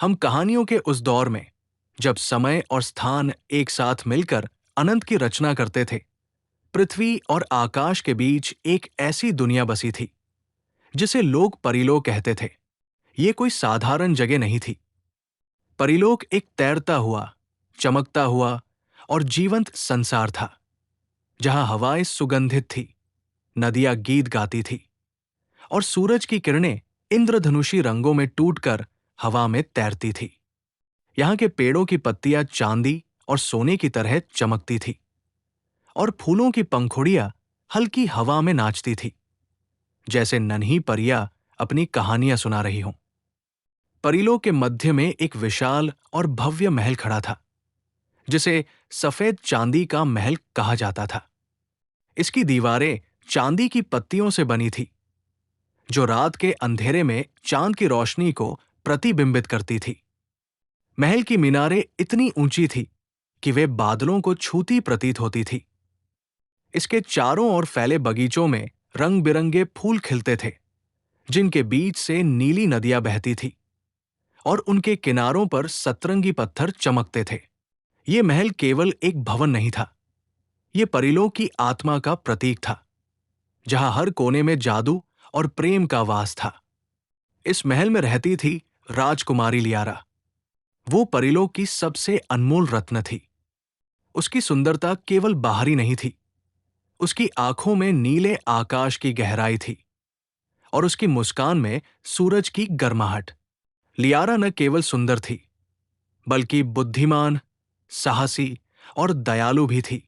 हम कहानियों के उस दौर में, जब समय और स्थान एक साथ मिलकर अनंत की रचना करते थे, पृथ्वी और आकाश के बीच एक ऐसी दुनिया बसी थी जिसे लोग परीलोक कहते थे। ये कोई साधारण जगह नहीं थी। परीलोक एक तैरता हुआ, चमकता हुआ और जीवंत संसार था, जहां हवाएं सुगंधित थी, नदियां गीत गाती थी और सूरज की किरणें इंद्रधनुषी रंगों में टूटकर हवा में तैरती थी। यहाँ के पेड़ों की पत्तियां चांदी और सोने की तरह चमकती थी और फूलों की पंखुड़ियां हल्की हवा में नाचती थी, जैसे नन्ही परियां अपनी कहानियां सुना रही हों। परीलोक के मध्य में एक विशाल और भव्य महल खड़ा था, जिसे सफेद चांदी का महल कहा जाता था। इसकी दीवारें चांदी की पत्तियों से बनी थी, जो रात के अंधेरे में चांद की रोशनी को प्रतिबिंबित करती थी। महल की मीनारें इतनी ऊंची थी कि वे बादलों को छूती प्रतीत होती थी। इसके चारों ओर फैले बगीचों में रंग बिरंगे फूल खिलते थे, जिनके बीच से नीली नदियां बहती थी और उनके किनारों पर सतरंगी पत्थर चमकते थे। ये महल केवल एक भवन नहीं था, ये परीलोक की आत्मा का प्रतीक था, जहां हर कोने में जादू और प्रेम का वास था। इस महल में रहती थी राजकुमारी लियारा। वो परीलोक की सबसे अनमोल रत्न थी। उसकी सुंदरता केवल बाहरी नहीं थी, उसकी आंखों में नीले आकाश की गहराई थी और उसकी मुस्कान में सूरज की गर्माहट। लियारा न केवल सुंदर थी, बल्कि बुद्धिमान, साहसी और दयालु भी थी।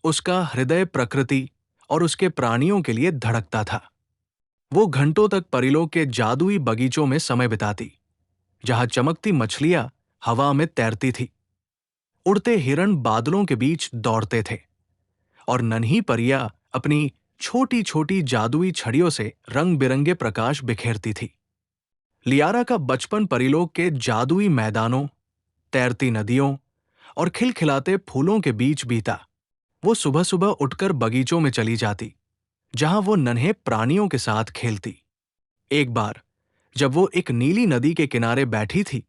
उसका हृदय प्रकृति और उसके प्राणियों के लिए धड़कता था। वो घंटों तक परीलोक के जादुई बगीचों में समय बिताती, जहां चमकती मछलियां हवा में तैरती थी, उड़ते हिरण बादलों के बीच दौड़ते थे और नन्ही परियां अपनी छोटी छोटी जादुई छड़ियों से रंग बिरंगे प्रकाश बिखेरती थी। लियारा का बचपन परीलोक के जादुई मैदानों, तैरती नदियों और खिलखिलाते फूलों के बीच बीता। वो सुबह सुबह उठकर बगीचों में चली जाती, जहां वो नन्हे प्राणियों के साथ खेलती। एक बार जब वो एक नीली नदी के किनारे बैठी थी,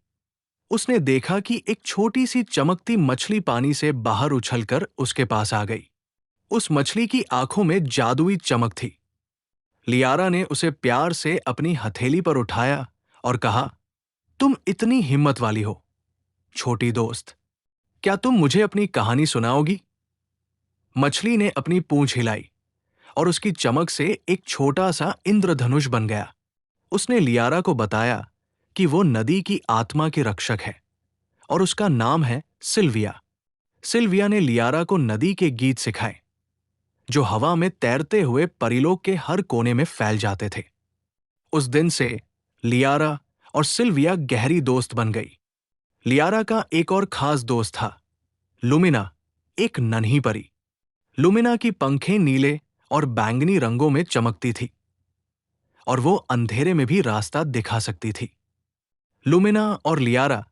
उसने देखा कि एक छोटी सी चमकती मछली पानी से बाहर उछलकर उसके पास आ गई। उस मछली की आंखों में जादुई चमक थी। लियारा ने उसे प्यार से अपनी हथेली पर उठाया और कहा, तुम इतनी हिम्मत वाली हो, छोटी दोस्त, क्या तुम मुझे अपनी कहानी सुनाओगी? मछली ने अपनी पूंछ हिलाई और उसकी चमक से एक छोटा सा इंद्रधनुष बन गया। उसने लियारा को बताया कि वो नदी की आत्मा की रक्षक है और उसका नाम है सिल्विया। सिल्विया ने लियारा को नदी के गीत सिखाए, जो हवा में तैरते हुए परीलोक के हर कोने में फैल जाते थे। उस दिन से लियारा और सिल्विया गहरी दोस्त बन गई। लियारा का एक और खास दोस्त था, लुमिना, एक नन्ही परी। लुमिना की पंखें नीले और बैंगनी रंगों में चमकती थी और वो अंधेरे में भी रास्ता दिखा सकती थी। लुमिना और लियारा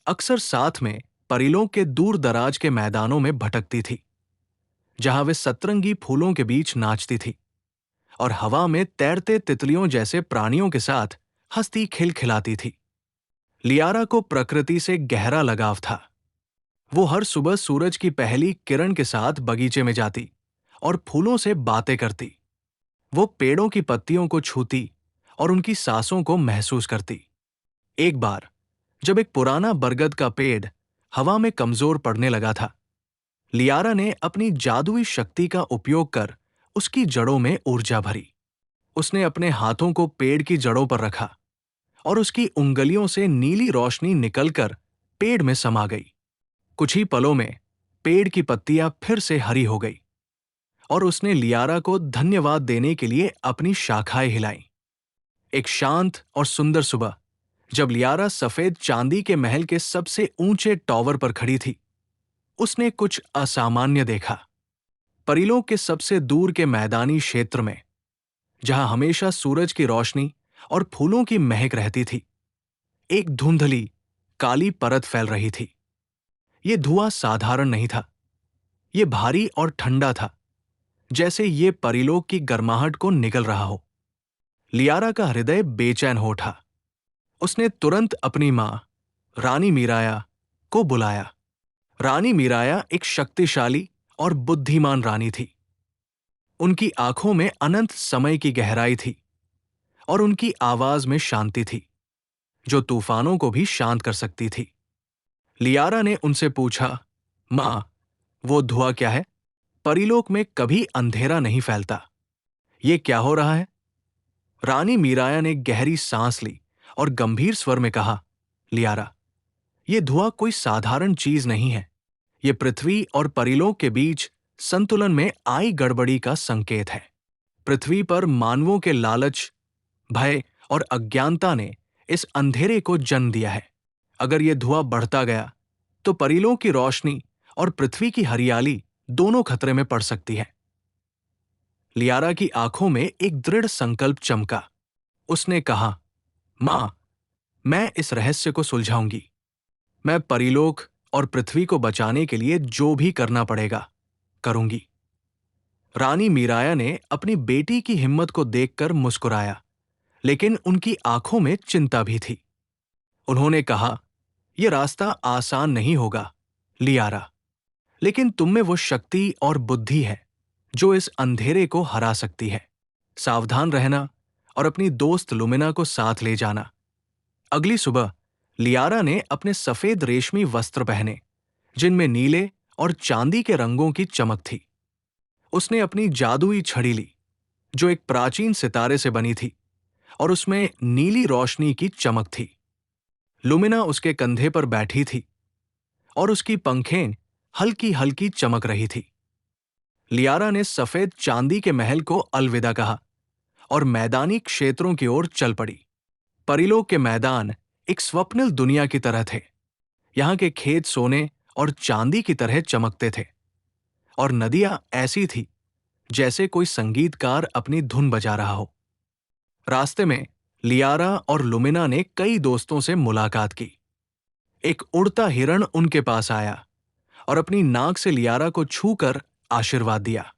अक्सर साथ में परीलोक के दूर दराज के मैदानों में भटकती थी, जहां वे सतरंगी फूलों के बीच नाचती थी और हवा में तैरते तितलियों जैसे प्राणियों के साथ हंसती खिलखिलाती थी। लियारा को प्रकृति से गहरा लगाव था। वो हर सुबह सूरज की पहली किरण के साथ बगीचे में जाती और फूलों से बातें करती। वो पेड़ों की पत्तियों को छूती और उनकी सांसों को महसूस करती। एक बार जब एक पुराना बरगद का पेड़ हवा में कमजोर पड़ने लगा था, लियारा ने अपनी जादुई शक्ति का उपयोग कर उसकी जड़ों में ऊर्जा भरी। उसने अपने हाथों को पेड़ की जड़ों पर रखा और उसकी उंगलियों से नीली रोशनी निकलकर पेड़ में समा गई। कुछ ही पलों में पेड़ की पत्तियां फिर से हरी हो गई और उसने लियारा को धन्यवाद देने के लिए अपनी शाखाएं हिलाईं। एक शांत और सुंदर सुबह, जब लियारा सफेद चांदी के महल के सबसे ऊंचे टॉवर पर खड़ी थी, उसने कुछ असामान्य देखा। परीलोक के सबसे दूर के मैदानी क्षेत्र में, जहां हमेशा सूरज की रोशनी और फूलों की महक रहती थी, एक धुंधली काली परत फैल रही थी। ये धुआं साधारण नहीं था, ये भारी और ठंडा था, जैसे ये परीलोक की गर्माहट को निगल रहा हो। लियारा का हृदय बेचैन हो उठा। उसने तुरंत अपनी मां रानी मीराया को बुलाया। रानी मीराया एक शक्तिशाली और बुद्धिमान रानी थी। उनकी आंखों में अनंत समय की गहराई थी और उनकी आवाज में शांति थी, जो तूफानों को भी शांत कर सकती थी। लियारा ने उनसे पूछा, मां, वो धुआं क्या है? परीलोक में कभी अंधेरा नहीं फैलता। ये क्या हो रहा है? रानी मीराया ने गहरी सांस ली और गंभीर स्वर में कहा, लियारा, ये धुआं कोई साधारण चीज नहीं है। ये पृथ्वी और परीलोक के बीच संतुलन में आई गड़बड़ी का संकेत है। पृथ्वी पर मानवों के लालच, भय और अज्ञानता ने इस अंधेरे को जन्म दिया है। अगर यह धुआं बढ़ता गया तो परीलोक की रोशनी और पृथ्वी की हरियाली दोनों खतरे में पड़ सकती है। लियारा की आंखों में एक दृढ़ संकल्प चमका। उसने कहा, मां, मैं इस रहस्य को सुलझाऊंगी। मैं परीलोक और पृथ्वी को बचाने के लिए जो भी करना पड़ेगा, करूंगी। रानी मीराया ने अपनी बेटी की हिम्मत को देखकर मुस्कुराया, लेकिन उनकी आंखों में चिंता भी थी। उन्होंने कहा, यह रास्ता आसान नहीं होगा, लियारा, लेकिन तुम में वो शक्ति और बुद्धि है जो इस अंधेरे को हरा सकती है। सावधान रहना और अपनी दोस्त लुमिना को साथ ले जाना। अगली सुबह लियारा ने अपने सफेद रेशमी वस्त्र पहने, जिनमें नीले और चांदी के रंगों की चमक थी। उसने अपनी जादुई छड़ी ली, जो एक प्राचीन सितारे से बनी थी और उसमें नीली रोशनी की चमक थी। लुमिना उसके कंधे पर बैठी थी और उसकी पंखें हल्की हल्की चमक रही थी। लियारा ने सफेद चांदी के महल को अलविदा कहा और मैदानी क्षेत्रों की ओर चल पड़ी। परीलोक के मैदान एक स्वप्निल दुनिया की तरह थे। यहां के खेत सोने और चांदी की तरह चमकते थे और नदियां ऐसी थी जैसे कोई संगीतकार अपनी धुन बजा रहा हो। रास्ते में लियारा और लुमिना ने कई दोस्तों से मुलाकात की। एक उड़ता हिरण उनके पास आया और अपनी नाक से लियारा को छूकर आशीर्वाद दिया।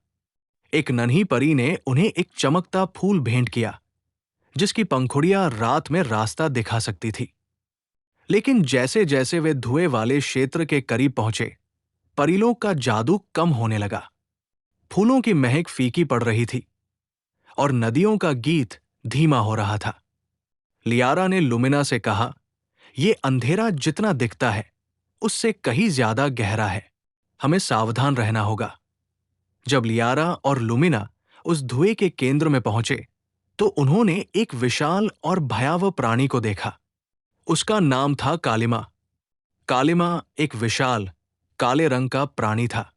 एक नन्ही परी ने उन्हें एक चमकता फूल भेंट किया, जिसकी पंखुड़ियां रात में रास्ता दिखा सकती थी। लेकिन जैसे जैसे वे धुएं वाले क्षेत्र के करीब पहुंचे, परीलोक का जादू कम होने लगा। फूलों की महक फीकी पड़ रही थी और नदियों का गीत धीमा हो रहा था। लियारा ने लुमिना से कहा, यह अंधेरा जितना दिखता है उससे कहीं ज्यादा गहरा है। हमें सावधान रहना होगा। जब लियारा और लुमिना उस धुएं के केंद्र में पहुंचे तो उन्होंने एक विशाल और भयावह प्राणी को देखा। उसका नाम था कालिमा। कालिमा एक विशाल काले रंग का प्राणी था,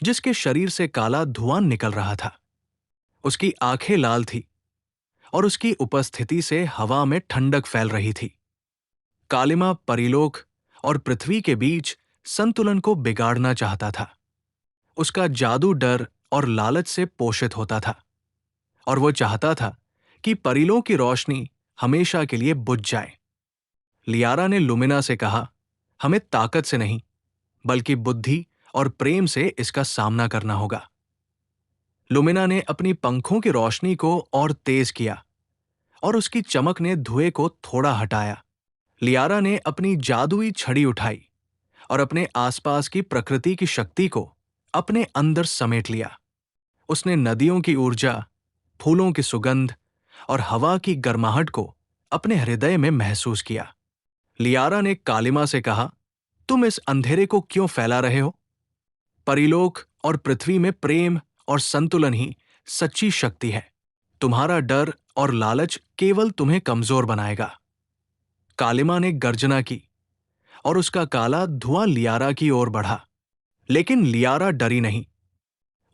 जिसके शरीर से काला धुआं निकल रहा था। उसकी आंखें लाल थी और उसकी उपस्थिति से हवा में ठंडक फैल रही थी। कालिमा परीलोक और पृथ्वी के बीच संतुलन को बिगाड़ना चाहता था। उसका जादू डर और लालच से पोषित होता था और वो चाहता था कि परीलोक की रोशनी हमेशा के लिए बुझ जाए। लियारा ने लुमिना से कहा, हमें ताकत से नहीं बल्कि बुद्धि और प्रेम से इसका सामना करना होगा। लुमिना ने अपनी पंखों की रोशनी को और तेज किया और उसकी चमक ने धुएं को थोड़ा हटाया। लियारा ने अपनी जादुई छड़ी उठाई और अपने आसपास की प्रकृति की शक्ति को अपने अंदर समेट लिया। उसने नदियों की ऊर्जा, फूलों की सुगंध और हवा की गर्माहट को अपने हृदय में महसूस किया। लियारा ने कालिमा से कहा, तुम इस अंधेरे को क्यों फैला रहे हो? परीलोक और पृथ्वी में प्रेम और संतुलन ही सच्ची शक्ति है। तुम्हारा डर और लालच केवल तुम्हें कमजोर बनाएगा। कालिमा ने गर्जना की और उसका काला धुआं लियारा की ओर बढ़ा, लेकिन लियारा डरी नहीं।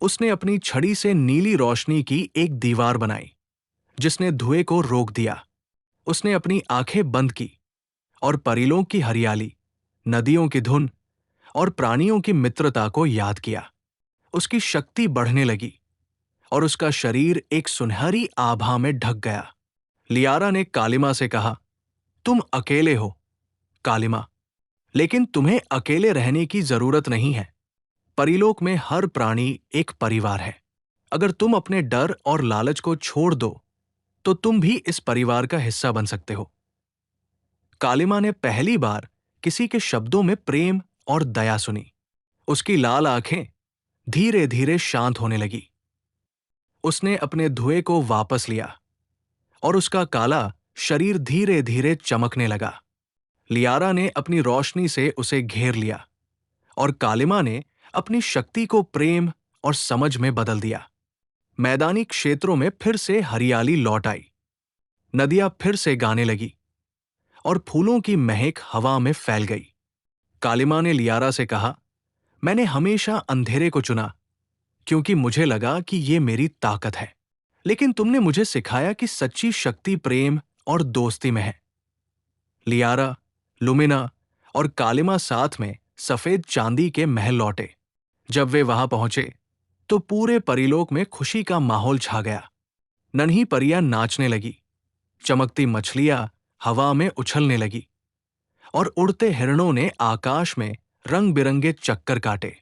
उसने अपनी छड़ी से नीली रोशनी की एक दीवार बनाई, जिसने धुएं को रोक दिया। उसने अपनी आंखें बंद की और परीलोक की हरियाली, नदियों की धुन और प्राणियों की मित्रता को याद किया। उसकी शक्ति बढ़ने लगी और उसका शरीर एक सुनहरी आभा में ढक गया। लियारा ने कालिमा से कहा, तुम अकेले हो, कालिमा, लेकिन तुम्हें अकेले रहने की जरूरत नहीं है। परीलोक में हर प्राणी एक परिवार है। अगर तुम अपने डर और लालच को छोड़ दो तो तुम भी इस परिवार का हिस्सा बन सकते हो। कालिमा ने पहली बार किसी के शब्दों में प्रेम और दया सुनी। उसकी लाल आंखें धीरे धीरे शांत होने लगी। उसने अपने धुएं को वापस लिया और उसका काला शरीर धीरे धीरे चमकने लगा। लियारा ने अपनी रोशनी से उसे घेर लिया और कालिमा ने अपनी शक्ति को प्रेम और समझ में बदल दिया। मैदानी क्षेत्रों में फिर से हरियाली लौट आई। नदियां फिर से गाने लगी और फूलों की महक हवा में फैल गई। कालिमा ने लियारा से कहा, मैंने हमेशा अंधेरे को चुना क्योंकि मुझे लगा कि ये मेरी ताकत है, लेकिन तुमने मुझे सिखाया कि सच्ची शक्ति प्रेम और दोस्ती में है। लियारा, लुमिना और कालिमा साथ में सफेद चांदी के महल लौटे। जब वे वहां पहुंचे तो पूरे परीलोक में खुशी का माहौल छा गया। नन्ही परियां नाचने लगी, चमकती मछलियां हवा में उछलने लगी और उड़ते हिरणों ने आकाश में रंग बिरंगे चक्कर काटे।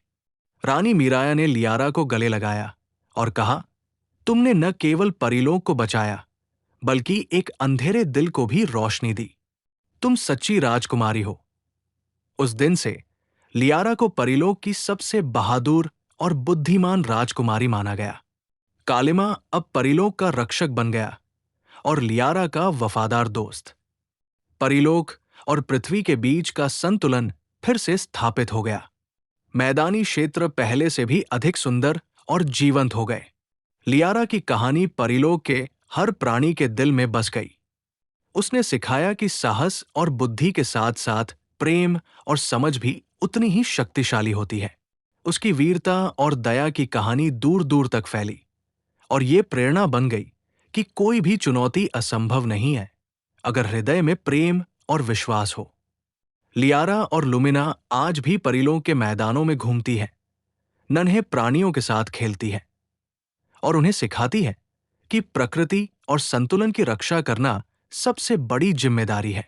रानी मीराया ने लियारा को गले लगाया और कहा, तुमने न केवल परीलोक को बचाया बल्कि एक अंधेरे दिल को भी रोशनी दी। तुम सच्ची राजकुमारी हो। उस दिन से लियारा को परीलोक की सबसे बहादुर और बुद्धिमान राजकुमारी माना गया। कालिमा अब परीलोक का रक्षक बन गया और लियारा का वफादार दोस्त। परीलोक और पृथ्वी के बीच का संतुलन फिर से स्थापित हो गया। मैदानी क्षेत्र पहले से भी अधिक सुंदर और जीवंत हो गए। लियारा की कहानी परीलोक के हर प्राणी के दिल में बस गई। उसने सिखाया कि साहस और बुद्धि के साथ साथ प्रेम और समझ भी उतनी ही शक्तिशाली होती है। उसकी वीरता और दया की कहानी दूर दूर तक फैली और ये प्रेरणा बन गई कि कोई भी चुनौती असंभव नहीं है अगर हृदय में प्रेम और विश्वास हो। लियारा और लुमिना आज भी परीलोक के मैदानों में घूमती है, नन्हे प्राणियों के साथ खेलती है और उन्हें सिखाती है कि प्रकृति और संतुलन की रक्षा करना सबसे बड़ी जिम्मेदारी है।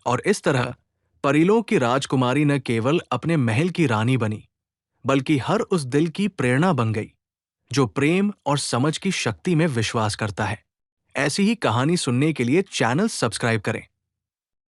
और इस तरह परीलोक की राजकुमारी न केवल अपने महल की रानी बनी बल्कि हर उस दिल की प्रेरणा बन गई जो प्रेम और समझ की शक्ति में विश्वास करता है। ऐसी ही कहानी सुनने के लिए चैनल सब्सक्राइब करें।